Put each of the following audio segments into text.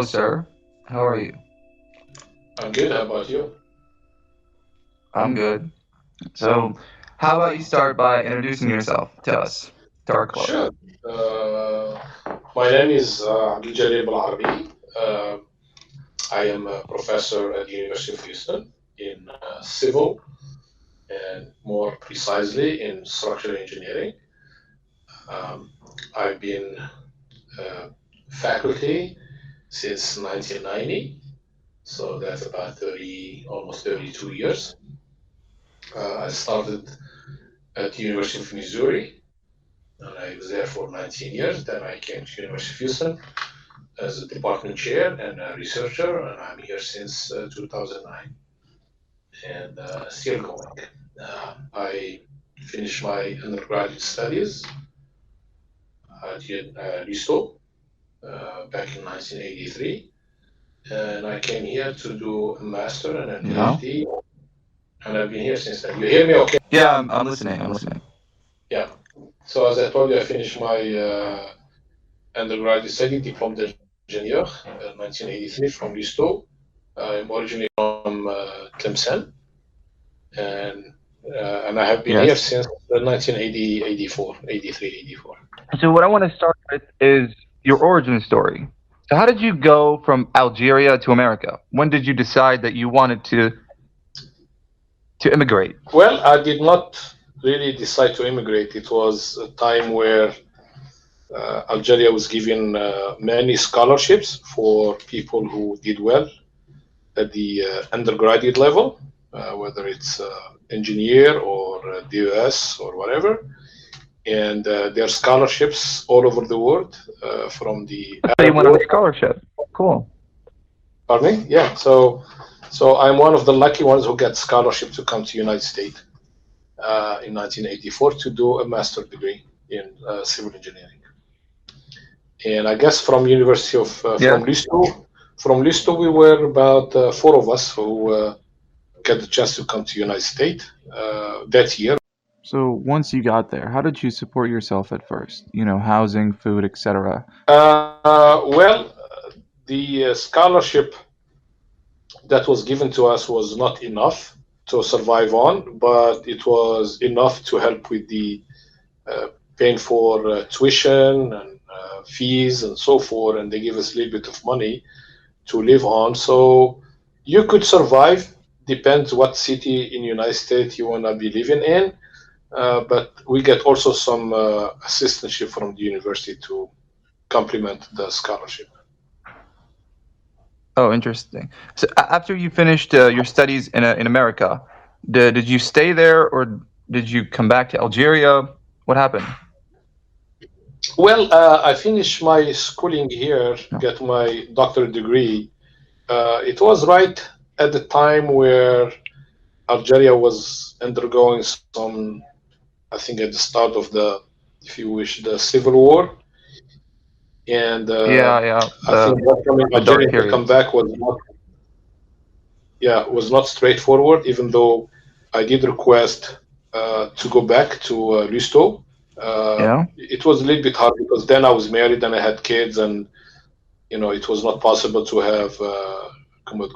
sir. How are you? I'm good. How about you? I'm good. So, how about you start by introducing yourself to us, to our club? Sure. Uh, my name is Abdeldjalil Belarbi. I am a professor at the University of Houston in civil and more precisely in structural engineering. Um, I've been uh, faculty since 1990, so that's about 30, almost 32 years. I started at the University of Missouri, and I was there for 19 years. Then I came to University of Houston as a department chair and a researcher, and I'm here since 2009 and still going. I finished my undergraduate studies at LISTO back in 1983, and I came here to do a master and a Yeah. PhD, and I've been here since then. You hear me okay? Yeah, I'm listening. I'm listening. Yeah. So as I told you, I finished my undergraduate study, diplôme d'ingénieur, in 1983 from LISTO. I'm originally from Tlemcen, and I have been here Yes. since 1980, 84, 83, 84. So, what I want to start with is your origin story. So, how did you go from Algeria to America? When did you decide that you wanted to immigrate? Well, I did not really decide to immigrate. It was a time where Algeria was giving many scholarships for people who did well at the undergraduate level, whether it's engineer or DOS or whatever. And there are scholarships all over the world from the So, you Arab went on a world. scholarship. Cool. Pardon me? Yeah. So I'm one of the lucky ones who got scholarship to come to United States in 1984 to do a master degree in civil engineering. And I guess from University of Yes. from LISTO we were about four of us who got the chance to come to United States that year. So once you got there, how did you support yourself at first? You know, housing, food, etc. Well, the scholarship that was given to us was not enough to survive on, but it was enough to help with the uh, paying for tuition and fees and so forth. And they give us a little bit of money to live on. So you could survive. Depends what city in United States you want to be living in. But we get also some assistantship from the university to complement the scholarship. Oh, interesting. So, after you finished your studies in America, did you stay there or did you come back to Algeria? What happened? Well, I finished my schooling here, No. get my doctorate degree. It was right at the time where Algeria was undergoing some, I think, at the start of the, if you wish, the civil war. And Yeah, I think welcoming the dark Algeria to come periods. back was not straightforward. Even though I did request to go back to Lusto, Yeah. it was a little bit hard because then I was married and I had kids, and it was not possible to have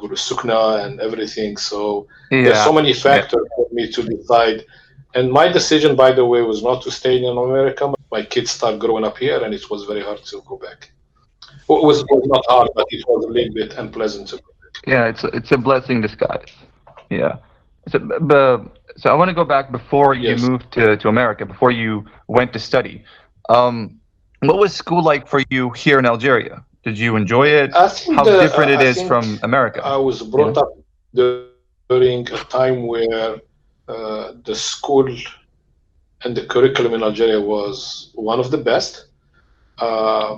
Guru Sukna and everything. So there's so Yeah. many Yeah. factors for me to decide. And my decision, by the way, was not to stay in America. My kids start growing up here, and it was very hard to go back. Well, it was not hard, but it was a little bit unpleasant to go back. Yeah. It's a blessing in disguise. Yeah. So I want to go back before you Yes. moved to America, before you went to study. What was school like for you here in Algeria? Did you enjoy it? I think How different it I is think from America? I was You brought know? up during a time where the school and the curriculum in Algeria was one of the best. Uh,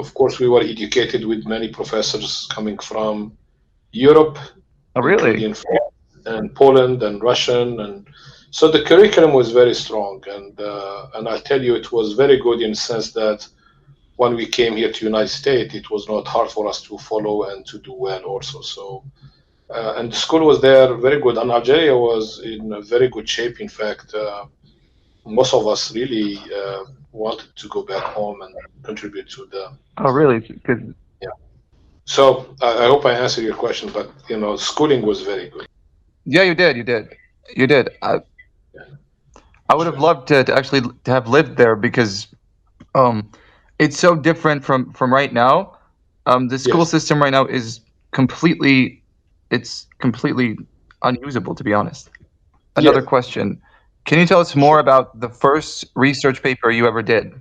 of course, we were educated with many professors coming from Europe, Oh, really? including France and Poland and Russian, and so the curriculum was very strong. And I tell you, it was very good in the sense that when we came here to United States, it was not hard for us to follow and to do well also. So and the school was there very good, and Algeria was in a very good shape. In fact, most of us really wanted to go back home and contribute to the Oh, really? Because yeah. So I hope I answered your question, but schooling was very good. Yeah, you did. You did. You did. Yeah, I would have sure. loved to actually to have lived there because um, it's so different from right now. The school Yes, system right now is completely, it's completely unusable, to be honest. Another yes, question: can you tell us more sure. about the first research paper you ever did?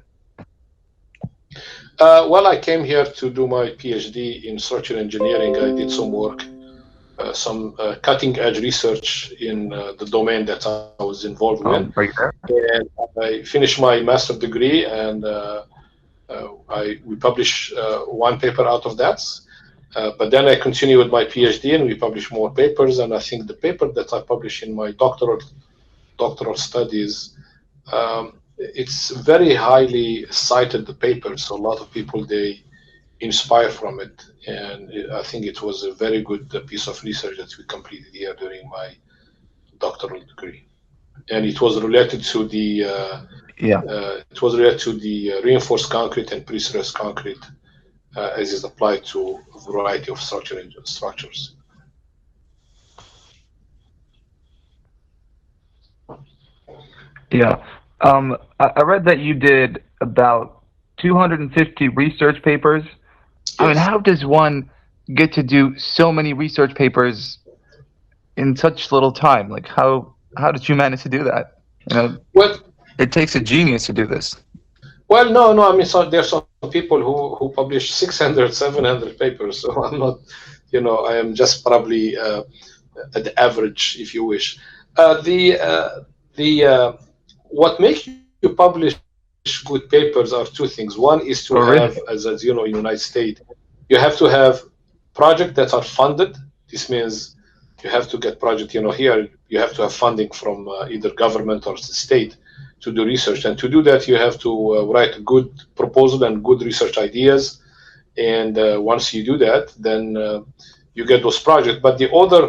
Well, I came here to do my PhD in structural engineering. I did some work, some cutting edge research in the domain that I was involved with. Are you there? And I finished my master's degree, and we published one paper out of that. But then I continued with my PhD, and we published more papers. And I think the paper that I published in my doctoral studies, it's very highly cited, the paper. So a lot of people, they inspire from it, and I think it was a very good piece of research that we completed here during my doctoral degree, and it was related to the Yeah. reinforced concrete and prestressed concrete as is applied to a variety of structures. Yeah. I read that you did about 250 research papers. I mean, Yes. how does one get to do so many research papers in such little time? Like, how did you manage to do that? You know, Well, it takes a genius to do this. no, no. I mean, there's some people who publish 600, 700 papers. So I'm not, I am just probably at the average, if you wish. The what makes you publish good papers are two things. One is to have, Oh, really? as in United States, you have to have projects that are funded. This means you have to get project. Here you have to have funding from either government or the state to do research, and to do that, you have to write a good proposal and good research ideas. And once you do that, then you get those projects. But the other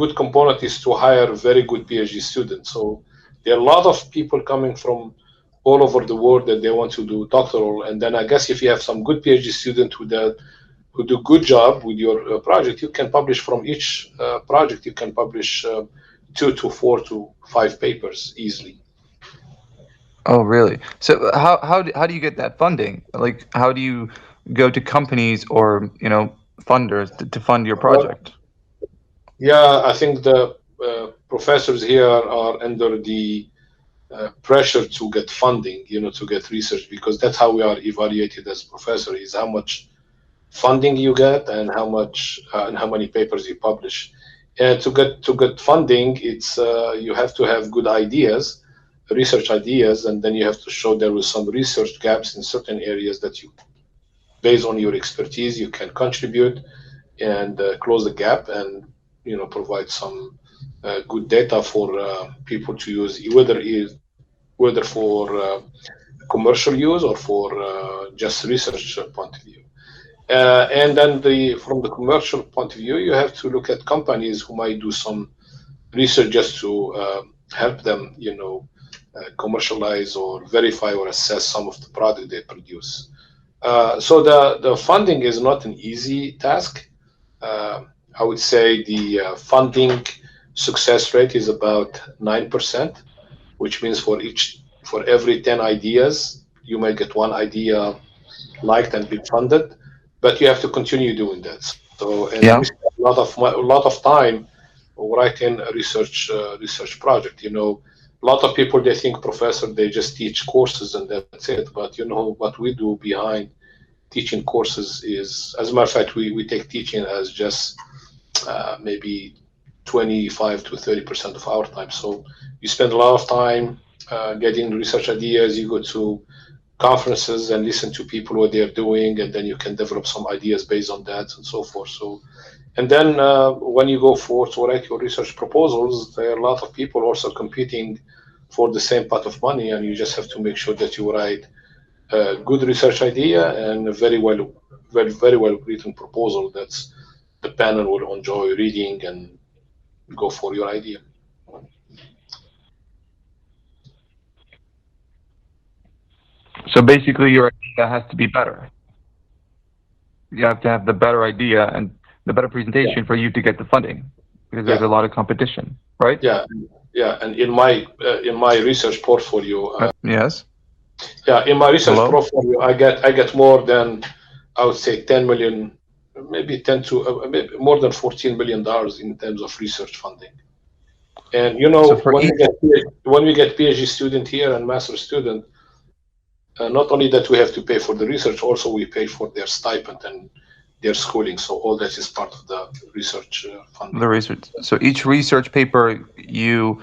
good component is to hire very good PhD students. So there are a lot of people coming from all over the world that they want to do doctoral. And then I guess if you have some good PhD student who do good job with your project, you can publish from each project. You can publish 2 to 4 to 5 papers easily. Oh, really? So how do you get that funding? Like, how do you go to companies or funders to fund your Well, project? yeah, I think the professors here are under the pressure to get funding, to get research, because that's how we are evaluated as professor, is how much funding you get and how many papers you publish. And to get funding, it's you have to have good ideas, research ideas, and then you have to show there was some research gaps in certain areas that you, based on your expertise, you can contribute and close the gap, and provide some good data for people to use, whether for commercial use or for just research point of view. And then from the commercial point of view, you have to look at companies who might do some research just to help them, commercialize or verify or assess some of the product they produce. So the funding is not an easy task. Uh, I would say the funding success rate is about 9%, which means for every 10 ideas, you might get one idea liked and be funded, but you have to continue doing that. So, and we Yeah. spend a lot of time writing a research project. A lot of people, they think professor, they just teach courses and that's it. But what we do behind teaching courses is, as a matter of fact, we take teaching as just maybe 25 to 30% of our time. So you spend a lot of time getting research ideas. You go to conferences and listen to people what they're doing, and then you can develop some ideas based on that and so forth. So, and then when you go forward to write your research proposals, there are a lot of people also competing for the same pot of money, and you just have to make sure that you write a good research idea and a very well written proposal that's the panel will enjoy reading and go for your idea. So basically, your idea has to be better. you have to have the better idea and the better Yeah, presentation for you to get the funding because there's yeah, a lot of competition, right? yeah, yeah. And in my research portfolio, Yes. yeah, in my research Hello. portfolio, I get more than, I would say, 10 million, maybe 10 to maybe more than $14 million in terms of research funding. And So for when each, we get PhD student here and master student, not only that we have to pay for the research, also we pay for their stipend and their schooling. So all that is part of the research funding. the research, so each research paper you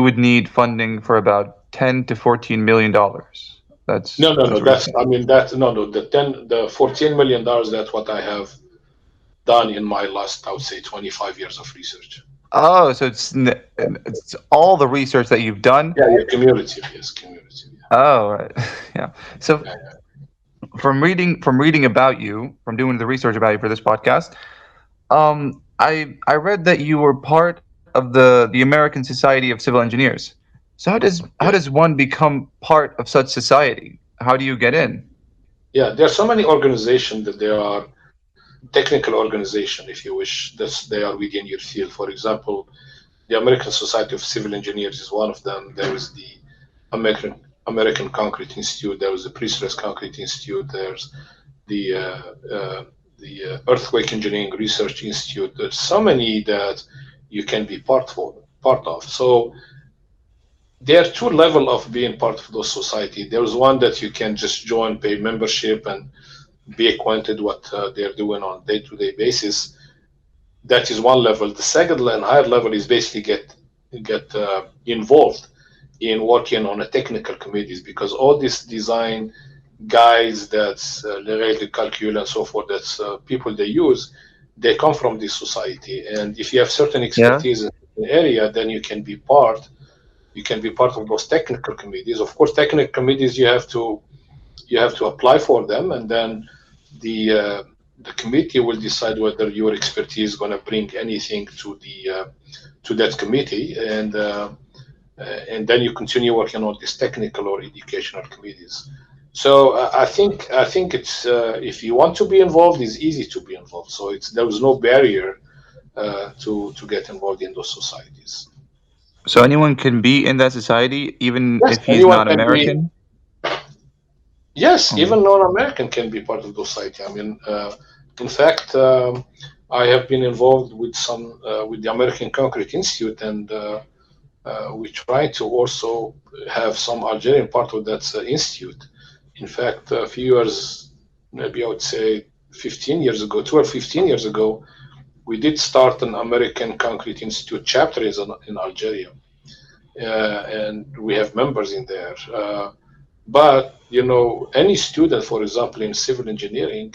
would need funding for about 10 to 14 million dollars. No, no, no. That's what you're That's, saying. I mean, that, no, no. The $14 million. That's what I have done in my last, I would say, 25 years of research. Oh, so it's all the research that you've done. Yeah, yeah, cumulative, yes, cumulative. Oh, right. Yeah. So Yeah, yeah, from reading about you, from doing the research about you for this podcast, I read that you were part of the American Society of Civil Engineers. So how yeah. does one become part of such society? How do you get in? Yeah, there are so many organizations that they are technical organization, if you wish, that they are within your field. For example, the American Society of Civil Engineers is one of them. There is the American Concrete Institute. There is the Pre-Stress Concrete Institute. There's the Earthquake Engineering Research Institute. There's so many that you can be part of. So there are two levels of being part of those society. There's one that you can just join, pay membership, and be acquainted what they're doing on day-to-day basis. That is one level. The second and higher level is basically get involved in working on a technical committees, because all these design guides that's related calcul and so forth, that's people they use, they come from this society. And if you have certain Yeah. expertise in an area, then you can be part of those technical committees. Of course, technical committees, you have to apply for them, and then the committee will decide whether your expertise is going to bring anything to that committee, and then you continue working on these technical or educational committees. So I think it's, if you want to be involved, it's easy to be involved. So there is no barrier to get involved in those societies. So anyone can be in that society, even Yes, if he's anyone not can be. American. Yes, Oh, even non-American can be part of those society. I mean, in fact, I have been involved with the American Concrete Institute, and we try to also have some Algerian part of that institute. In fact, a few years, maybe I would say 15 years ago, 12, 15 years ago, we did start an American Concrete Institute chapter in Algeria, and we have members in there. But any student, for example, in civil engineering,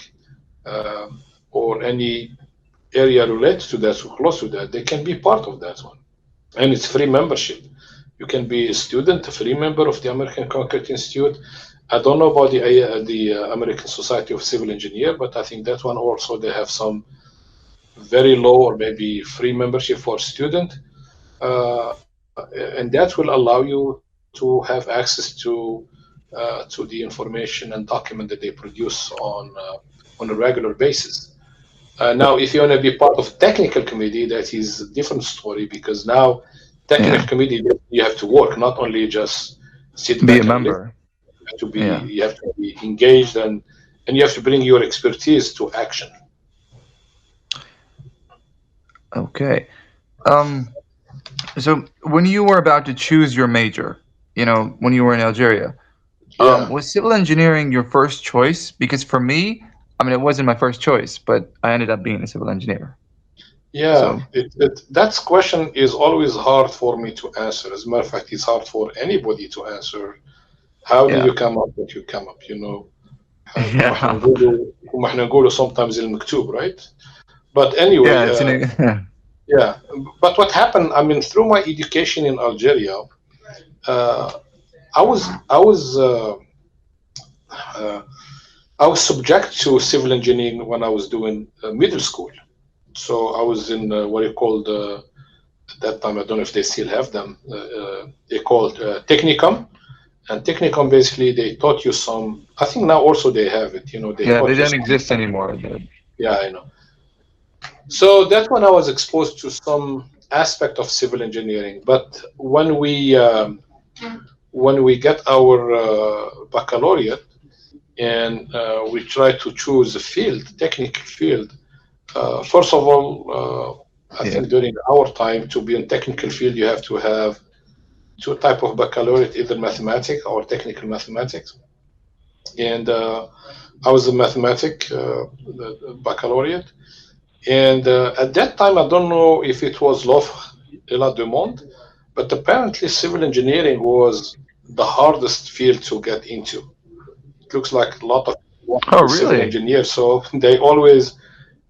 or any area related to that or close to that, they can be part of that one, and it's free membership. You can be a student, a free member of the American Concrete Institute. I don't know about the American Society of Civil Engineer, but I think that one also they have some very low or maybe free membership for student, and that will allow you to have access to the information and document that they produce on a regular basis. Now, so if you want to be part of technical committee, that is a different story, because now technical yeah, committee, you have to work, not only just sit be a back and listen. member. Yeah. You have to be engaged, and you have to bring your expertise to action. Okay. Um. So when you were about to choose your major, when you were in Algeria, Yeah, was civil engineering your first choice? Because for me, I mean, it wasn't my first choice, but I ended up being a civil engineer. yeah. So That question is always hard for me to answer. As a matter of fact, it's hard for anybody to answer. How do yeah, you come up what you come up? كما احنا yeah, نقوله كما احنا نقوله sometimes المكتوب, right? But anyway, yeah. It's in a, yeah. But what happened? I mean, through my education in Algeria, uh, I was I was uh, I was subject to civil engineering when I was doing middle school. So I was in what you called at that time. I don't know if they still have them. They called technicum, And technicum, basically, they taught you some. I think now also they have it. They Yeah, they taught you don't some. exist anymore. Yeah, I know. So that's when I was exposed to some aspect of civil engineering. But when we get our baccalaureate and we try to choose a field, technical field, first of all, I Yeah. think during our time to be in technical field, you have to have two type of baccalaureate, either mathematics or technical mathematics. And I was a mathematic baccalaureate. And at that time, I don't know if it was l'offre et la demande, but apparently civil engineering was the hardest field to get into. It looks like a lot of people want to Oh, be civil really? engineer, so they always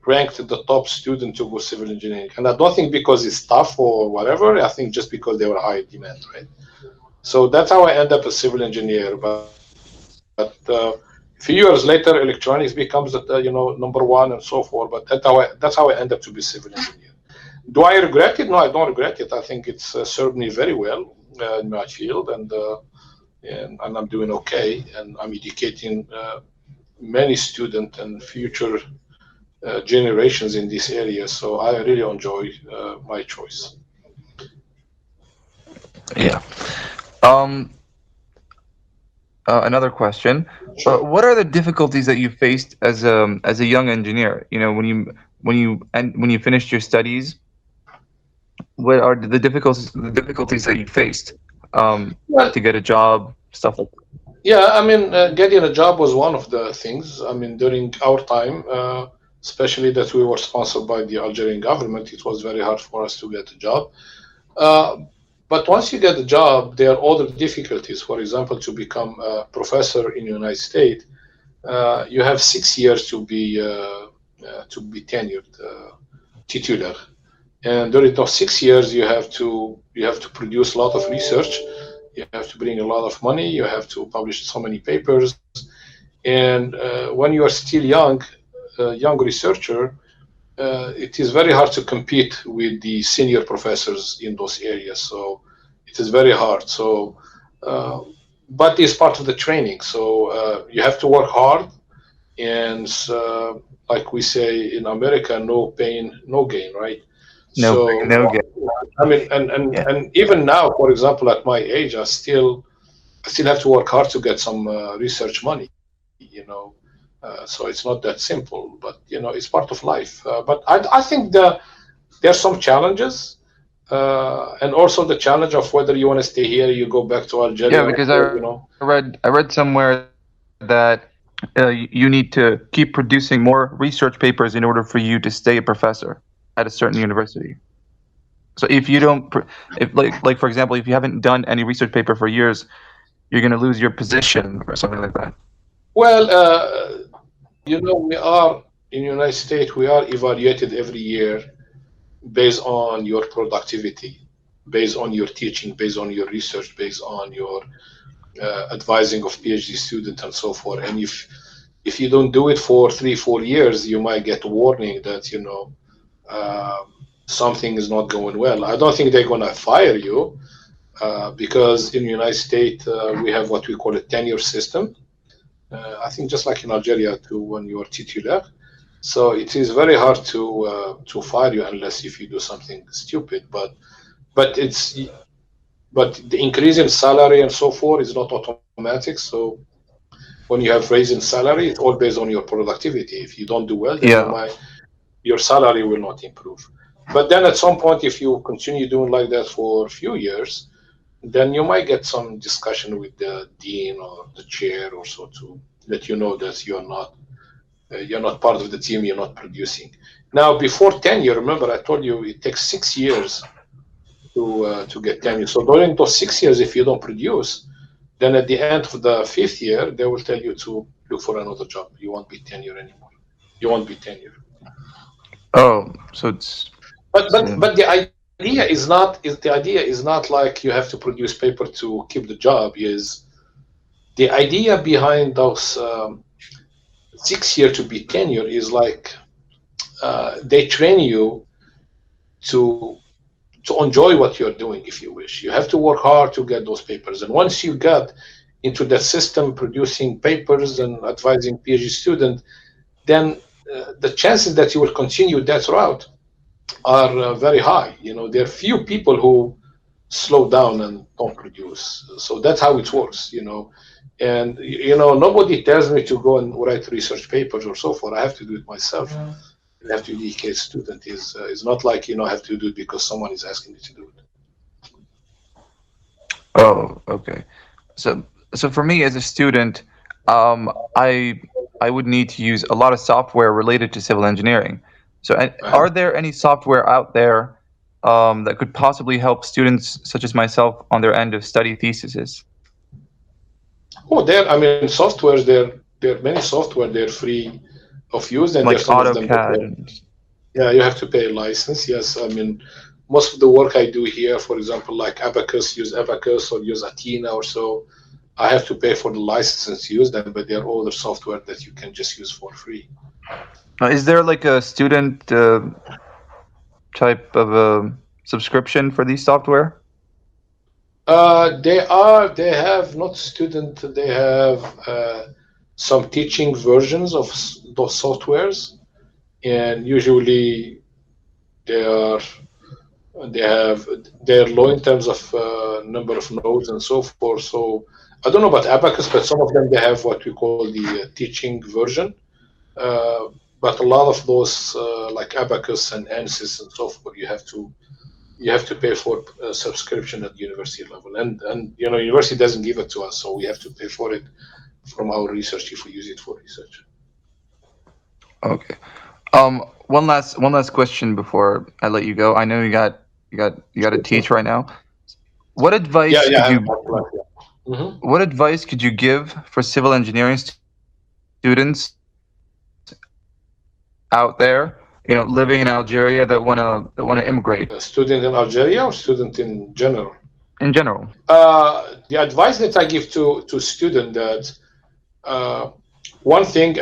ranked the top student to go civil engineering. And I don't think because it's tough or whatever, I think just because they were high demand, right? So that's how I end up a civil engineer. But a few years later, electronics becomes number one and so forth. But that's how I end up to be civil engineer. Do I regret it? No, I don't regret it. I think it's served me very well in my field, and I'm doing okay, and I'm educating many students and future generations in this area. So I really enjoy my choice. Yeah. Um, Another question. Sure. What are the difficulties that you faced as a young engineer? When you finished your studies, what are the difficulties that you faced Well, to get a job, stuff like that? yeah, I mean, getting a job was one of the things. I mean, during our time, especially that we were sponsored by the Algerian government, it was very hard for us to get a job. Uh, but once you get a job, there are other difficulties. For example, to become a professor in the United States, you have 6 years to be tenured, titular. And during those 6 years, you have to produce a lot of research. You have to bring a lot of money. You have to publish so many papers. And when you are still young researcher, it is very hard to compete with the senior professors in those areas. So it is very hard. Uh, but it's part of the training. So you have to work hard, and like we say in America, no pain, no gain, right? No pain, So no gain. I mean, and and Yeah. and even now, for example, at my age, I still have to work hard to get some research money. So it's not that simple, but it's part of life. But I think there's some challenges, and also the challenge of whether you want to stay here, you go back to Yeah, Algeria, because I read somewhere that you need to keep producing more research papers in order for you to stay a professor at a certain university. So if you don't, if like for example, if you haven't done any research paper for years, you're gonna lose your position or something like that. Well, we are in the United States. We are evaluated every year based on your productivity, based on your teaching, based on your research, based on your advising of PhD students and so forth. And if you don't do it for 3 4 years, you might get a warning that uh, something is not going well. I don't think they're gonna fire you because in the United States we have what we call a tenure system. I think just like in Algeria too, when you are titular. So it is very hard to fire you unless if you do something stupid. But it's but the increase in salary and so forth is not automatic. So when you have raise in salary, it's all based on your productivity. If you don't do well, then Yeah. your salary will not improve. But then at some point, if you continue doing like that for a few years, then you might get some discussion with the dean or the chair or so to let you know that you're not part of the team, you're not producing. Now, before tenure, remember I told you it takes 6 years to get tenure. So during those 6 years, if you don't produce, then at the end of the fifth year, they will tell you to look for another job. You won't be tenure anymore. You won't be tenure. Oh, so it's But it's but but the idea is not like you have to produce paper to keep the job. Is the idea behind those 6 year to be tenure is like they train you to enjoy what you're doing if you wish. You have to work hard to get those papers, and once you got into that system, producing papers and advising PhD student, then the chances that you will continue that route are very high. There are few people who slow down and don't produce. So that's how it works. And nobody tells me to go and write research papers or so forth. I have to do it myself. I have to dedicate student. Is not like I have to do it because someone is asking me to do it. Oh, okay. So, so for me as a student, um, I I would need to use a lot of software related to civil engineering. So, Uh-huh. are there any software out there that could possibly help students such as myself on their end of study theses? Oh, there. I mean, softwares. There are many software. They're free of use, and Like there's some of them that AutoCAD and yeah, you have to pay a license. Yes, I mean, most of the work I do here, for example, like Abacus or use Athena or so, I have to pay for the license to use them, but there are other software that you can just use for free. is there like a student type of a subscription for these software? They have not student, they have some teaching versions of those softwares, and usually they are they have they're low in terms of number of nodes and so forth. So I don't know about Abacus, but some of them they have what we call the teaching version. Uh, but a lot of those like Abacus and ANSYS and so forth, you have to pay for a subscription at university level, and university doesn't give it to us, so we have to pay for it from our research if we use it for research. Okay. One last question before I let you go. I know you got to teach right now. What Yeah, advice yeah, could I have you that plan, yeah. what advice could you give for civil engineering students out there, living in Algeria that wanna immigrate A student in Algeria or student in general? in general? The advice that I give to student that uh, one thing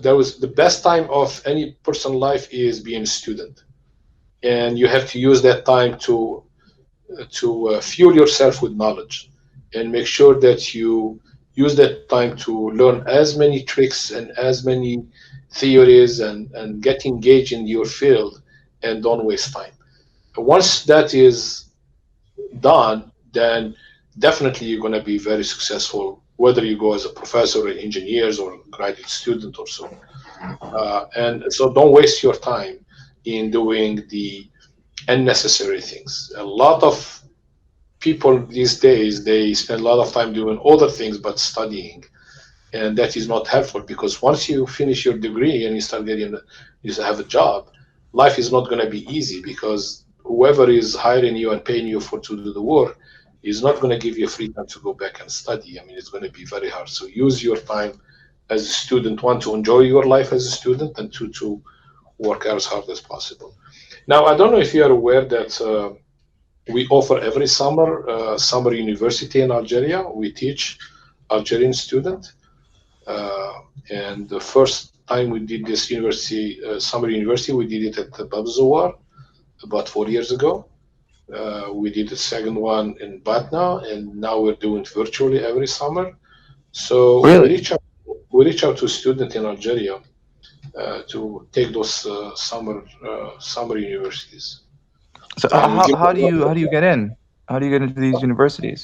there was the best time of any person life is being a student, and you have to use that time to fuel yourself with knowledge and make sure that you use that time to learn as many tricks and as many theories and get engaged in your field and don't waste time. Once that is done, then definitely you're going to be very successful, whether you go as a professor in engineers or graduate student or so. And so don't waste your time in doing the unnecessary things. A lot of people these days, they spend a lot of time doing other things but studying, and that is not helpful, because once you finish your degree and you start getting you have a job, life is not going to be easy, because whoever is hiring you and paying you for to do the work is not going to give you free time to go back and study. I mean, it's going to be very hard. So use your time as a student, one, to enjoy your life as a student, and two, to work as hard as possible. Now, I don't know if you are aware that we offer every summer summer university in Algeria. We teach Algerian students. And the first time we did this university, summer university, we did it at the Babzouar about 4 years ago. We did the second one in Batna, and now we're doing it virtually every summer. So Really? we reach out to students in Algeria to take those summer universities. So And we give how them do a lot you of how do you get in? How do you get into these universities?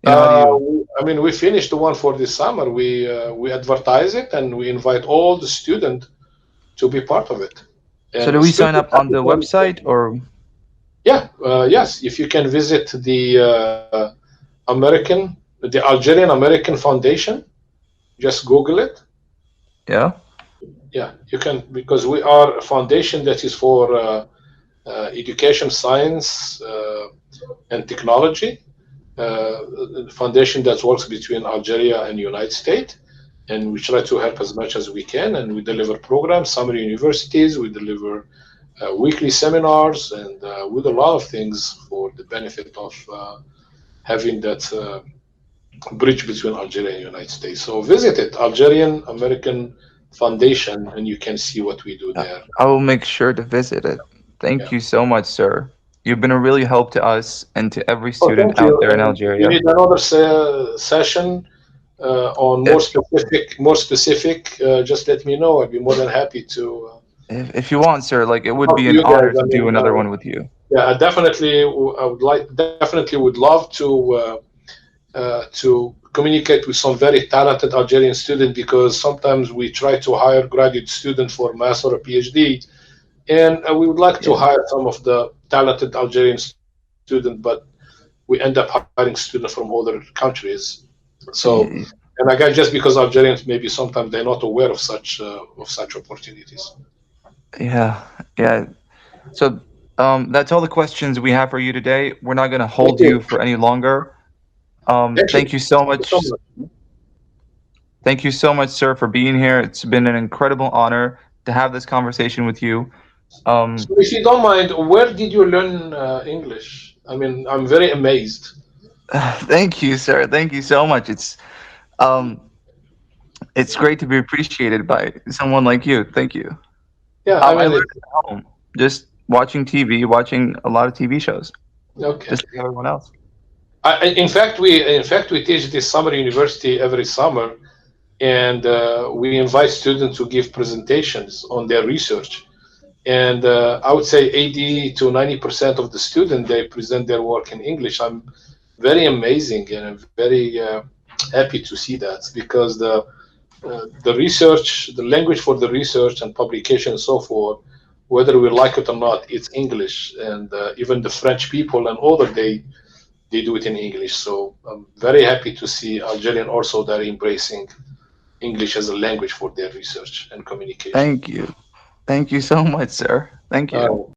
How do Uh, you? I mean, we finished the one for this summer. We advertise it and we invite all the students to be part of it. So And do the we sign students up have on to the come. website or? Yeah, yes. If you can visit the Algerian-American Foundation, just Google it. Yeah. Yeah, you can, because we are a foundation that is for education, science, and technology. Foundation that works between Algeria and United States, and we try to help as much as we can. And we deliver programs, summer universities. We deliver weekly seminars, and we do a lot of things for the benefit of having that bridge between Algeria and United States. So visit it, Algerian American Foundation, and you can see what we do there. I will make sure to visit it. Yeah. Thank you so much, sir. You've been a really help to us and to every Oh, student thank you. out there in And if you Algeria. need another session, on If more specific, just let me know. I'd be more than happy to if you want, sir, like it would talk be to an you guys. honor I to do mean, another one with you. yeah, I definitely, I would like, definitely would love to communicate with some very talented Algerian student, because sometimes we try to hire graduate student for master or PhD, and we would like to Yeah. hire some of the talented Algerian student, but we end up hiring students from other countries. So, Y- and again, just because Algerians maybe sometimes they're not aware of such opportunities. Yeah. Yeah. So that's all the questions we have for you today. We're not gonna Thank hold you. you for any longer. Thank you. Thank you so Thank you so much. much. Thank you so much, sir, for being here. It's been an incredible honor to have this conversation with you. Um, So, if you don't mind, where did you learn English? I mean, I'm very amazed. thank you, sir. Thank you so much. Um, it's great to be appreciated by someone like you. Thank you. Yeah, I I mean, learned at home, just watching TV, watching a lot of TV shows, okay. just like everyone else. In fact we teach this summer university every summer, and we invite students to give presentations on their research. And I would say 80 to 90% of the students they present their work in English. I'm very amazing, and I'm very happy to see that, because the research, the language for the research and publication and so forth, whether we like it or not, it's English, and even the French people and other they do it in English. So I'm very happy to see Algerian also they're embracing English as a language for their research and communication. Thank you. Thank you so much, sir. Thank you. Uh,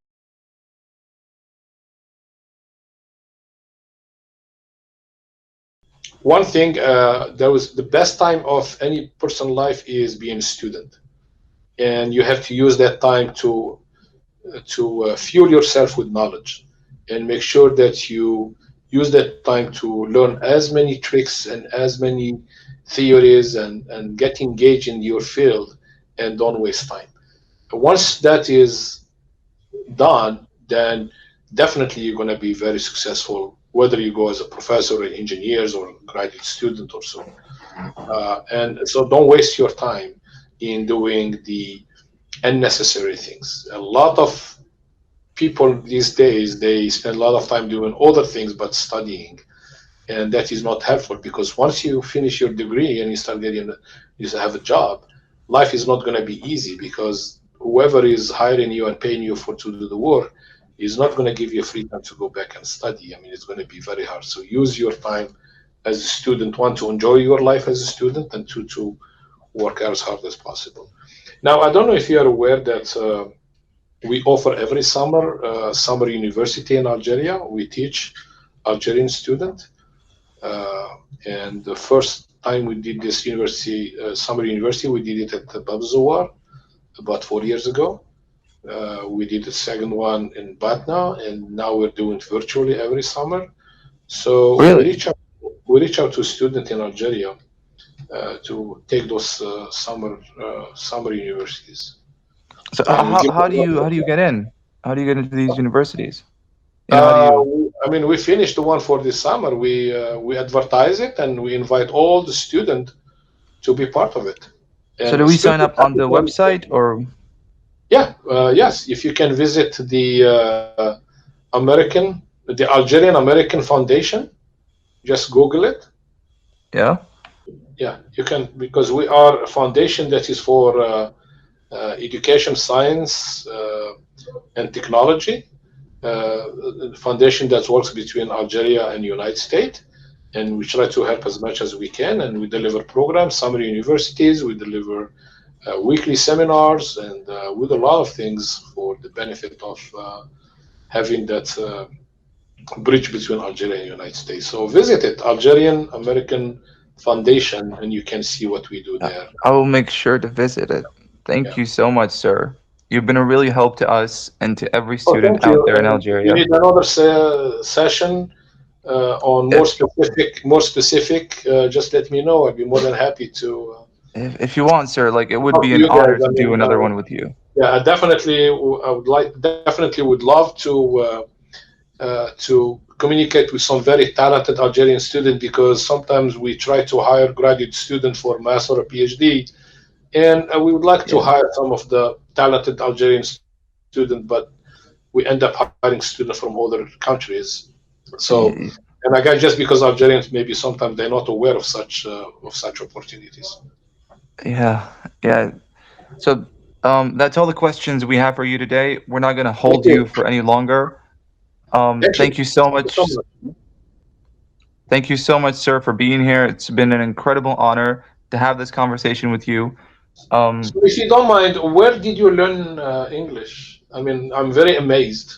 One thing, there was the best time of any person life is being a student, and you have to use that time to fuel yourself with knowledge, and make sure that you use that time to learn as many tricks and as many theories, and get engaged in your field, and don't waste time. Once that is done, then definitely you're going to be very successful, whether you go as a professor, or engineers, or graduate student, or so. And so don't waste your time in doing the unnecessary things. A lot of people these days they spend a lot of time doing other things but studying, and that is not helpful, because once you finish your degree and you start getting you have a job, life is not going to be easy, because whoever is hiring you and paying you for to do the work is not going to give you free time to go back and study. I mean, it's going to be very hard. So use your time as a student, one, to enjoy your life as a student, and two, to work as hard as possible. Now, I don't know if you are aware that we offer every summer summer university in Algeria. We teach Algerian students, uh, and the first time we did this university, summer university, we did it at the Babzouar about 4 years ago. We did the second one in Batna, and now we're doing it virtually every summer. So Really? we reach out to students in Algeria to take those summer universities. So And we give how do you get in? How do you get into these universities? How do Uh, you? I mean, we finished the one for this summer. We advertise it, and we invite all the students to be part of it. So And do we sign especially up on the website or? yeah, yes, if you can visit the American, the Algerian-American Foundation, just Google it. Yeah. Yeah, you can, because we are a foundation that is for education, science, and technology. Foundation that works between Algeria and United States, and we try to help as much as we can. And we deliver programs, summer universities. We deliver weekly seminars, and with a lot of things for the benefit of having that bridge between Algeria and United States. So visit it, Algerian American Foundation, and you can see what we do there. I will make sure to visit it. Thank Yeah. you so much, sir. You've been a really help to us and to every Oh, student thank you. out there in And if you Algeria. need another session on If, more specific, just let me know. I'd be more than happy to if you want, sir, like it would talk be to an you guys. honor to I do mean, another one with you. yeah, I would definitely would like, definitely would love to to communicate with some very talented Algerian student, because sometimes we try to hire graduate student for master or a PhD, and we would like to Yeah. hire some of the talented Algerian student, but we end up hiring students from other countries. So, Yeah. and I guess just because Algerians maybe sometimes they're not aware of such opportunities. Yeah. Yeah. So, that's all the questions we have for you today. We're not going to Thank hold you. you for any longer. Thank you. Thank you so Thank you so much. much. Thank you so much, sir, for being here. It's been an incredible honor to have this conversation with you. So, if you don't mind, where did you learn English? I mean, I'm very amazed.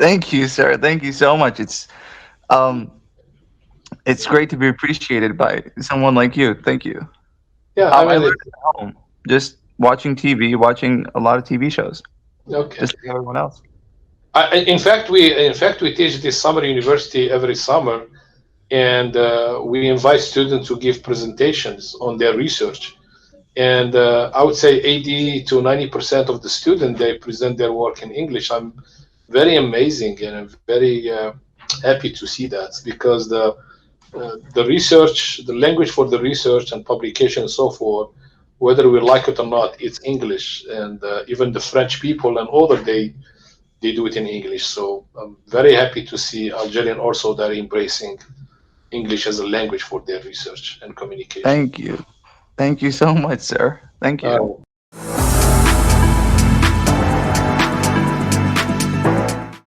Thank you, sir. Thank you so much. Um, it's great to be appreciated by someone like you. Thank you. Yeah, I I mean, learned at home, just watching TV, watching a lot of TV shows, okay. just like everyone else. In fact we teach this summer university every summer, and we invite students to give presentations on their research. And I would say 80 to 90% of the students they present their work in English. I'm very amazing, and I'm very happy to see that, because the research, the language for the research and publication and so forth, whether we like it or not, it's English, and even the French people and other they do it in English. So I'm very happy to see Algerian also that are embracing English as a language for their research and communication. Thank you. Thank you so much, sir. Thank you. Uh,